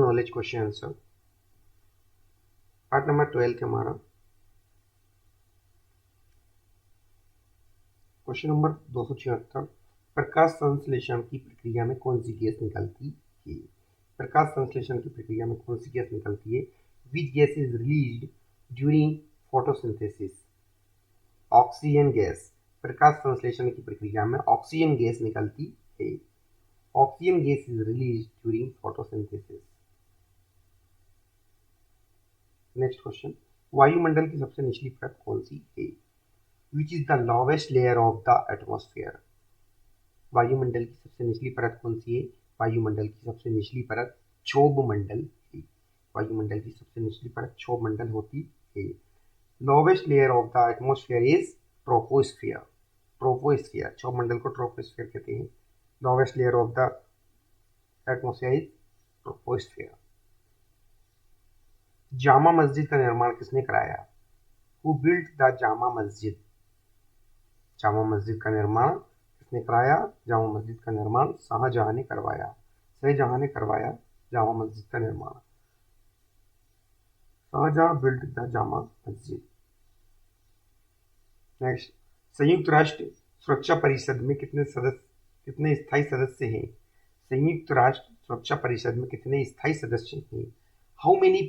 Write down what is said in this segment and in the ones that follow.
Knowledge question answer. Part number 12 हमारा question number 276। प्रकाश संश्लेषण की प्रक्रिया में कौन सी गैस निकलती है? प्रकाश संश्लेषण की प्रक्रिया में कौन सी गैस निकलती है? Which gas is released during photosynthesis? Oxygen gas. प्रकाश संश्लेषण की प्रक्रिया में ऑक्सीजन गैस निकलती है। Oxygen gas is released during photosynthesis. Next question, वायुमंडल की सबसे निचली परत कौन सी है? Which is the lowest layer of the atmosphere? वायुमंडल की सबसे निचली परत कौन सी है? वायुमंडल की सबसे निचली परत क्षोभ मंडल है। वायुमंडल की सबसे निचली परत क्षोभ मंडल होती है। Lowest layer of the atmosphere is troposphere. Troposphere, क्षोभ मंडल को ट्रोपोस्फियर कहते हैं। Lowest layer of the atmosphere is troposphere. Jama Masjid का निर्माण किसने कराया? Who built the Jama Masjid? Jama Masjid का निर्माण किसने कराया? जामा मस्जिद का निर्माण शाहजहां ने करवाया। शाहजहां ने करवाया जामा मस्जिद का निर्माण। Shahjahan built the Jama Masjid. Next, संयुक्त राष्ट्र सुरक्षा परिषद में कितने स्थायी सदस्य हैं? संयुक्त राष्ट्र सुरक्षा परिषद में कितने स्थायी सदस्य हैं? How many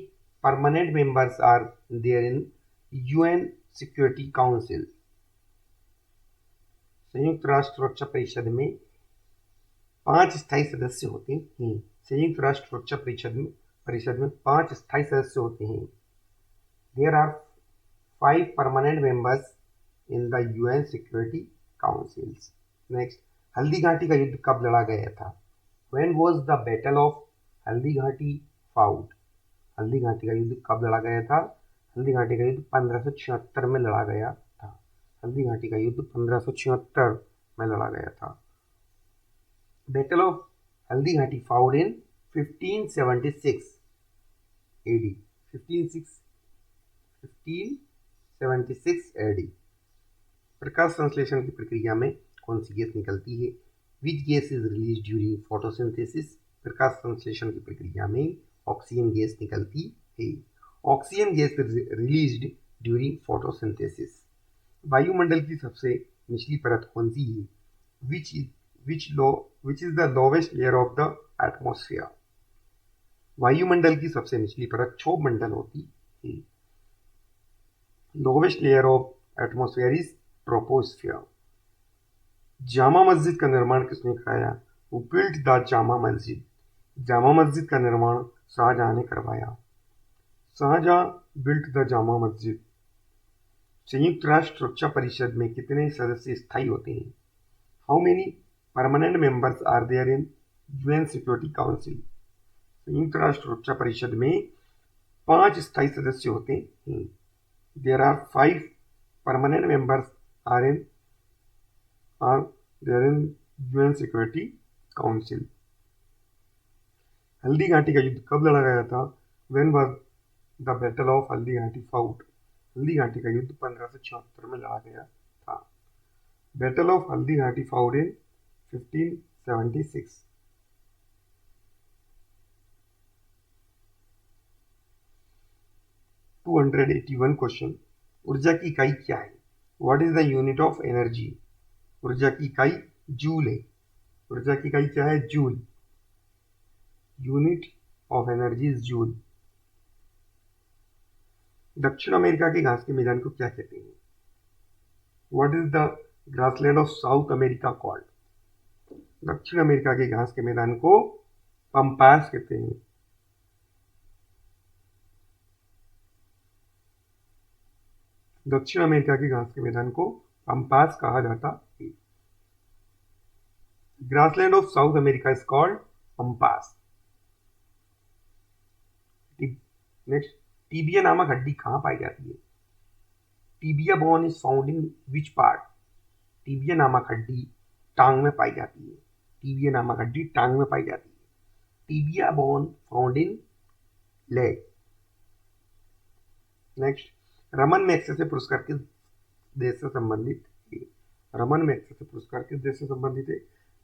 permanent members are there in UN security council? संयुक्त राष्ट्र सुरक्षा परिषद में 5 स्थायी सदस्य होते हैं। संयुक्त राष्ट्र सुरक्षा परिषद में 5 स्थायी सदस्य होते हैं। There are 5 permanent members in the UN security councils. Next, Haldighati का युद्ध कब लड़ा गया था? When was the battle of Haldi Ghati fought? Haldi Ghati का युद्ध कब लड़ा गया था? हल्दी घाटी का युद्ध 1576 में लड़ा गया था। हल्दी घाटी का युद्ध 1576 में लड़ा गया था। Battle of Haldi Ghati fought in 1576 AD। 1576 AD। प्रकाश संश्लेषण की प्रक्रिया में कौन सी गैस निकलती है? Which gas is released during photosynthesis? प्रकाश संश्लेषण की प्रक्रिया में ऑक्सीजन गैस निकलती है। Oxygen gas released during photosynthesis. वायुमंडल की सबसे निचली परत कौन सी है? Which is the lowest layer of the atmosphere? वायुमंडल की सबसे निचली परत क्षोभ मंडल होती है। Lowest layer of atmosphere is troposphere. Jama Masjid का निर्माण किसने कराया? Who built the Jama Masjid? Jama Masjid का निर्माण शाहजहां ने करवाया। Shahjahan built the Jama Masjid. संयुक्त राष्ट्र सुरक्षा परिषद में कितने सदस्य स्थायी होते हैं? How many permanent members are there in UN security council? संयुक्त राष्ट्र सुरक्षा परिषद में 5 स्थायी सदस्य होते हैं। There are 5 permanent members are there in UN security council. Haldighati का युद्ध कब लड़ा गया था? When was the battle of Haldi Ghati fought? Haldi Ghati का युद्ध 1576 में लड़ा गया था। Battle of Haldi Ghati fought in 1576। To 281 question, ऊर्जा की इकाई क्या है? What is the unit of energy? ऊर्जा की इकाई जूल है। ऊर्जा की इकाई क्या है? Joule. Unit of energy is joule. दक्षिण अमेरिका के घास के मैदान को क्या कहते हैं? What is the grassland of south America called? दक्षिण अमेरिका के घास के मैदान को पंपास कहते हैं। दक्षिण अमेरिका के घास के मैदान को पंपास कहा जाता है। Grassland of south America is called pampas. Next, tibia नामक हड्डी कहाँ पाई जाती है? Tibia bone is found in which part? Tibia नामक हड्डी टांग में पाई जाती है। टीबिया नामक हड्डी टांग में पाई जाती है। Tibia bone found in leg. Next, Raman Magsaysay पुरस्कार किस देश से संबंधित है? रमन मैग्सेसे पुरस्कार किस देश से संबंधित है?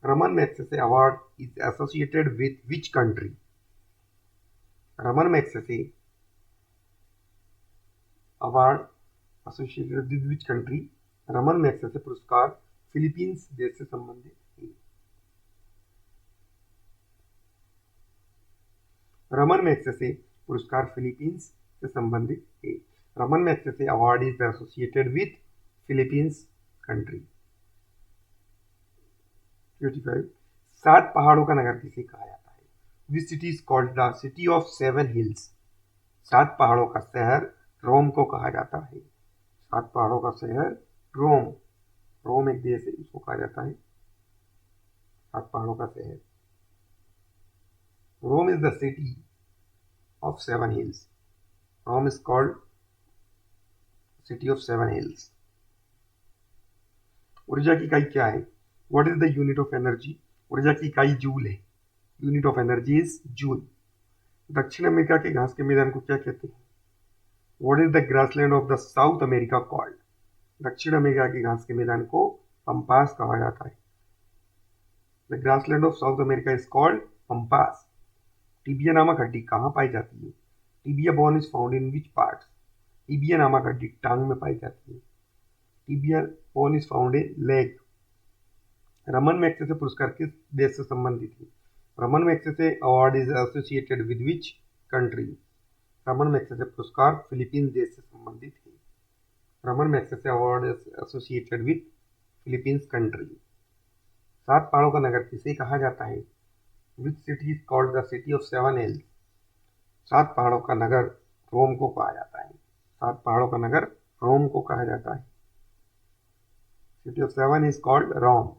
Raman Magsaysay award is associated with which country? Raman Magsaysay award associated with which country? Raman Magsaysay पुरस्कार फिलीपींस देश से संबंधित है। रमन मैग्सेसे पुरस्कार फिलीपींस से संबंधित है। Raman Magsaysay award is associated with Philippines country. 25 सात पहाड़ों का नगर किसे कहा जाता है? Which city is called the city of seven hills? सात पहाड़ों का शहर रोम को कहा जाता है। सात पहाड़ों का शहर रोम, रोम एक देश है, इसको कहा जाता है सात पहाड़ों का शहर। Rome is the city of seven hills. Rome is called city of seven hills. ऊर्जा की इकाई क्या है? What is the unit of energy? ऊर्जा की इकाई जूल है। Unit of energy is joule. दक्षिण अमेरिका के घास के मैदान को क्या कहते हैं? What is the grassland of the South America called? दक्षिण अमेरिका के घास के मैदान को पंपास कहा जाता है। The grassland of south America is called pampas. Tibia नामक हड्डी कहाँ पाई जाती है? Tibia bone is found in which parts? Tibia नामक हड्डी टांग में पाई जाती है। Tibia bone is found in leg. Raman Magsaysay पुरस्कार किस देश से संबंधित है? Raman Magsaysay award is associated with which country? Raman Magsaysay पुरस्कार फिलीपींस देश से संबंधित है। Raman Magsaysay award is associated with Philippines country. सात पहाड़ों का नगर किसे कहा जाता है? Which city is called the city of seven hills? सात पहाड़ों का नगर रोम को कहा जाता है। सात पहाड़ों का नगर रोम को कहा जाता है। City of seven is called Rome.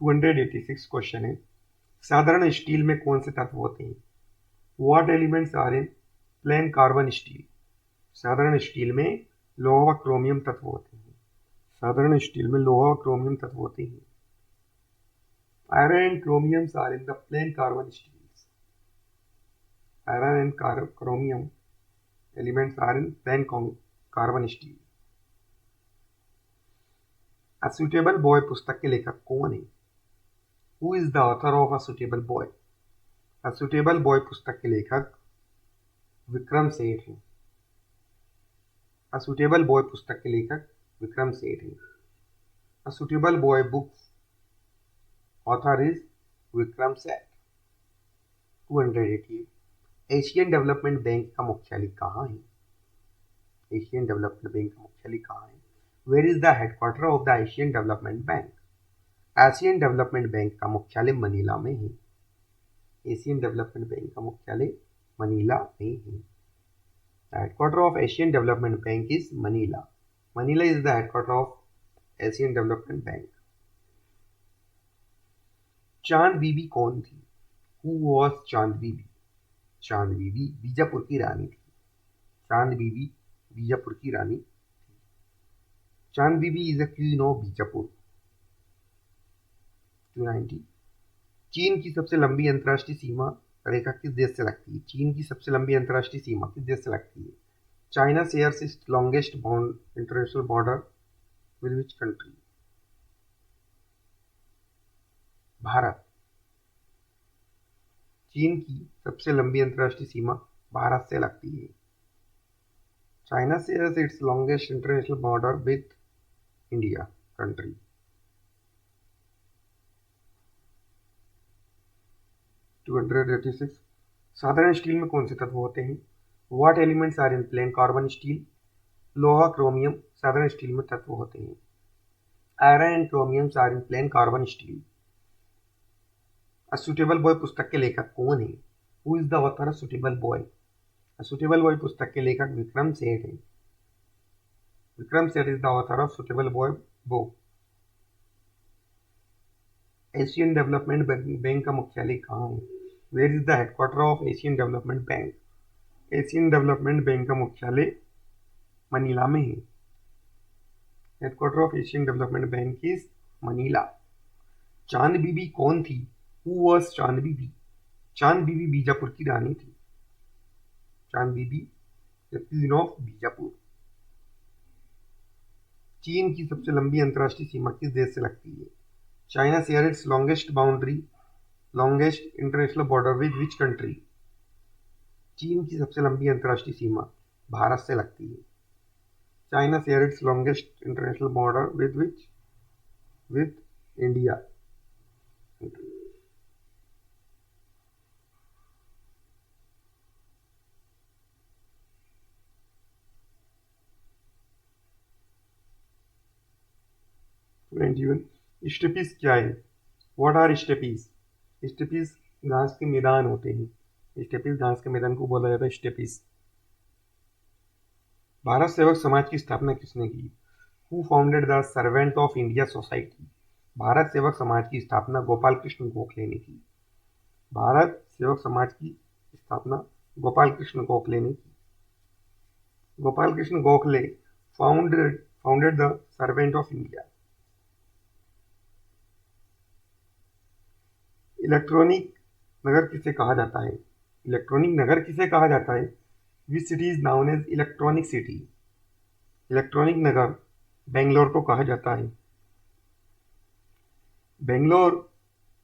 टू 286 क्वेश्चन है। साधारण स्टील में कौन से तत्व होते हैं? What elements are in plain carbon steel? साधारण स्टील में लोहा व क्रोमियम तत्व होते हैं। साधारण स्टील में लोहा व क्रोमियम तत्व होते हैं। Iron and chromium are in the plain carbon steels. Iron and chromium elements are in plain carbon steel. A suitable boy पुस्तक के लेखक कौन है? Who is the author of a suitable boy? A suitable boy पुस्तक के लेखक विक्रम सेठ हैं। अ सुटेबल बॉय पुस्तक के लेखक विक्रम सेठ हैं। अ suitable boy book author is Vikram Seth. 288 Asian development bank का मुख्यालय कहाँ है? एशियन डेवलपमेंट बैंक का मुख्यालय कहाँ है? Where is the headquarter of the Asian development bank? Asian development bank का मुख्यालय मनीला में है। एशियन डेवलपमेंट बैंक का मुख्यालय मनीला में है। The headquarter of Asian Development Bank is Manila. Manila is the headquarter of Asian Development Bank. चांद बीबी कौन थी? Who was चांद बीबी? चांद बीबी बीजापुर की रानी थी। चांद बीबी बीजापुर की रानी थी। Chand Bibi is the queen of Bijapur. 290 चीन की सबसे लंबी अंतर्राष्ट्रीय सीमा रेखा किस देश से लगती है? चीन की सबसे लंबी अंतर्राष्ट्रीय सीमा किस देश से लगती है? China shares its longest international border with which country? Bharat. चीन की सबसे लंबी अंतर्राष्ट्रीय सीमा भारत से लगती है। China shares its longest international border with India country. 286 साधारण स्टील में कौन से तत्व होते हैं? What elements are in plain carbon steel? लोहा क्रोमियम साधारण स्टील में तत्व होते हैं। Iron and chromium are in plain carbon steel. A suitable boy पुस्तक के लेखक कौन है? Who is the author of suitable boy? A suitable boy पुस्तक के लेखक विक्रम सेठ है। Vikram Seth is the author of suitable boy book. Asian development bank का मुख्यालय कहाँ है? Where is the headquarter of Asian development bank? Asian development bank का मुख्यालय मनीला में है। Headquarter of Asian development bank is Manila. Chand Bibi कौन थी? हु वाज चांद बीबी? चांद बीबी बीजापुर की रानी थी। चांद बीबी द क्वीन ऑफ बीजापुर। चीन की सबसे लंबी अंतर्राष्ट्रीय सीमा किस देश से लगती है? China share its longest international border with which country? चीन की सबसे लंबी अंतर्राष्ट्रीय सीमा भारत से लगती है। China share its longest international border with India. 21 steppes क्या है? What are steppes? स्टेपीज घास के मैदान होते हैं। स्टेपीज घास के मैदान को बोला जाता है स्टेपीज। भारत सेवक समाज की स्थापना किसने की? Who founded the Servant of India society? Bharat Sevak Samaj की स्थापना गोपाल कृष्ण गोखले ने की। भारत सेवक समाज की स्थापना गोपाल कृष्ण गोखले ने की। Gopal Krishna Gokhale founded the Servant of India. Electronic नगर किसे कहा जाता है? इलेक्ट्रॉनिक नगर किसे कहा जाता है? Which city is known as electronic city? Electronic नगर बेंगलोर को कहा जाता है। Bangalore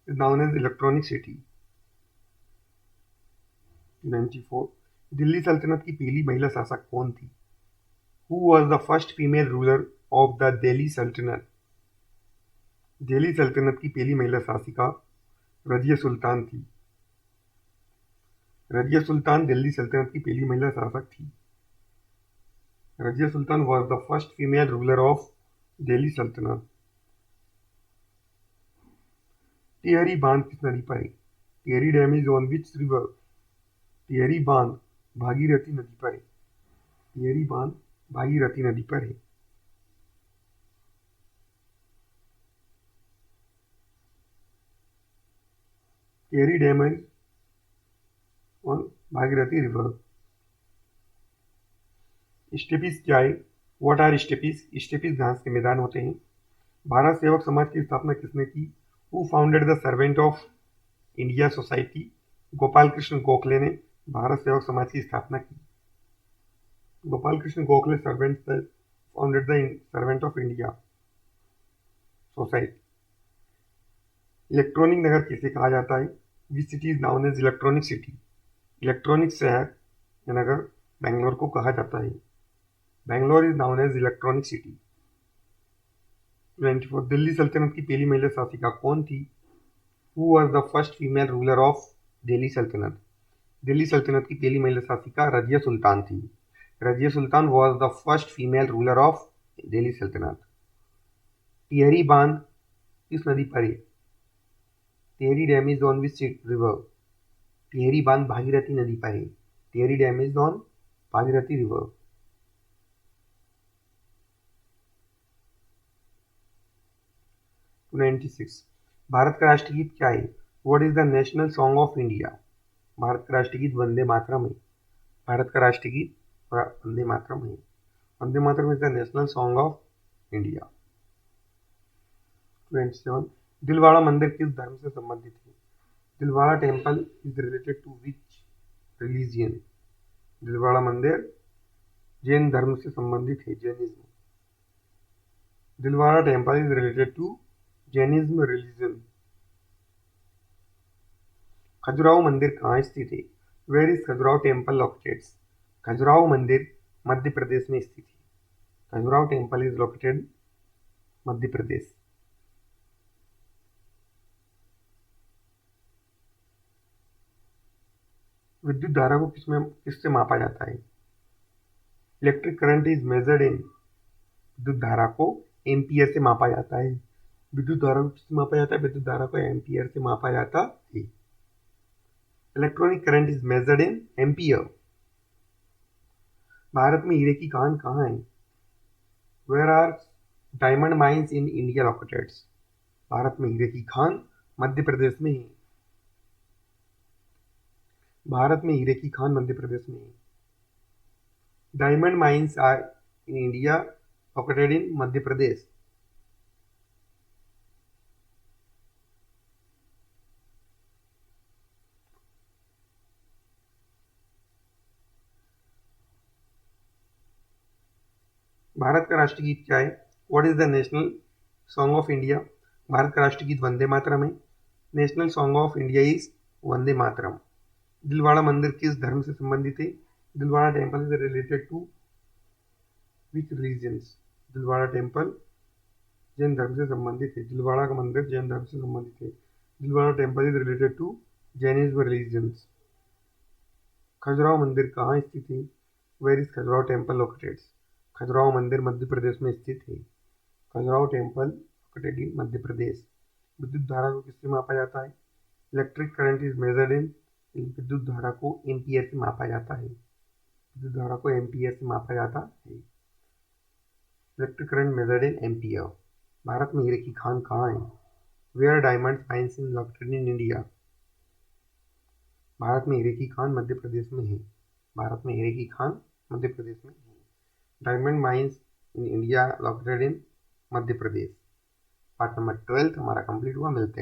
is known as electronic city. 94 Delhi सल्तनत की पहली महिला शासक कौन थी? Who was the first female ruler of the Delhi सल्तनत? दिल्ली सल्तनत की पहली महिला शासिका रजिया सुल्तान थी। रजिया सुल्तान दिल्ली सल्तनत की पहली महिला शासक थी। Razia Sultan was the first female ruler of Delhi सल्तनत। टिहरी बांध किस नदी पर है? Tehri dam is on which river? Tehri बांध भागीरथी नदी पर है। टिहरी बांध भागीरथी नदी पर है। Tehri dam is on Bhagirathi river. Steppes क्या है? What are steppes? स्टेपीज घास के मैदान होते हैं। भारत सेवक समाज की स्थापना किसने की? Who founded the Servant of India Society? Gopal Krishna Gokhale ने भारत सेवक समाज की स्थापना की। Gopal Krishna Gokhale founded the Servant of India Society. Electronic नगर किसे कहा जाता है? Which city is known as electronic city? Electronic शहर या नगर बेंगलोर को कहा जाता है। Bangalore is known as electronic city. 24 Delhi सल्तनत की पहली महिला शासिका कौन थी? Who was the first female ruler of Delhi सल्तनत? दिल्ली सल्तनत की पहली महिला शासिका रजिया सुल्तान थी। Razia Sultan was the first female ruler of Delhi सल्तनत। टिहरी बांध किस नदी पर है? Tehri dam is on which river? Tehri बांध भागीरथी नदी पर है। Tehri dam is on Bhagirathi river. Two 96 Bharat का राष्ट्रगीत क्या है? What is the national song of India? Bharat का राष्ट्रगीत वंदे मातरम है। भारत का राष्ट्रगीत वंदे मातरम है। Vande Mataram is the national song of India. 27 Dilwara मंदिर किस धर्म से संबंधित है? Dilwara temple is related to which religion? Dilwara मंदिर जैन धर्म से संबंधित है, Jainism. Dilwara temple is related to Jainism religion. Khajuraho मंदिर कहाँ स्थित है? Where is Khajuraho temple located? Khajuraho मंदिर मध्य प्रदेश में स्थित है। Khajuraho temple is located Madhya Pradesh. विद्युत धारा को किससे मापा जाता है? Electric current is measured in. विद्युत धारा को एम्पियर से मापा जाता है। विद्युत धारा को किससे मापा जाता है? विद्युत धारा को एम्पियर से मापा जाता है। Electronic current is measured in ampere. Bharat में हीरे की खान कहाँ है? Where are diamond mines in India located? Bharat में हीरे की खान मध्य प्रदेश में है। भारत में हीरे की खान मध्य प्रदेश में है। Diamond mines are in India located in Madhya Pradesh. Bharat का राष्ट्रगीत क्या है? What is the national song of India? Bharat का राष्ट्रीय गीत वंदे मातरम है। National song of India is Vande Mataram. Dilwara मंदिर किस धर्म से संबंधित है? Dilwara temple is related to which religions? Dilwara temple Jain धर्म से संबंधित है। दिलवाड़ा का मंदिर जैन धर्म से संबंधित है। Dilwara temple is related to Jainism religions. Khajuraho मंदिर कहाँ स्थित है? Where is Khajuraho temple located? Khajuraho मंदिर मध्य प्रदेश में स्थित है। Khajuraho temple located in Madhya Pradesh. विद्युत धारा को किससे मापा जाता है? Electric current is measured in. विद्युत धारा को एम्पियर से मापा जाता है। विद्युत धारा को एम्पियर से मापा जाता है। Electric current measured in ampere. Bharat में हीरे की खान कहाँ है? Where diamond mines in located in India? Bharat में हीरे की खान मध्य प्रदेश में है। भारत में हीरे की खान मध्य प्रदेश में है। Diamond mines in India located in Madhya Pradesh. Part number 12 हमारा कंप्लीट हुआ। मिलते हैं।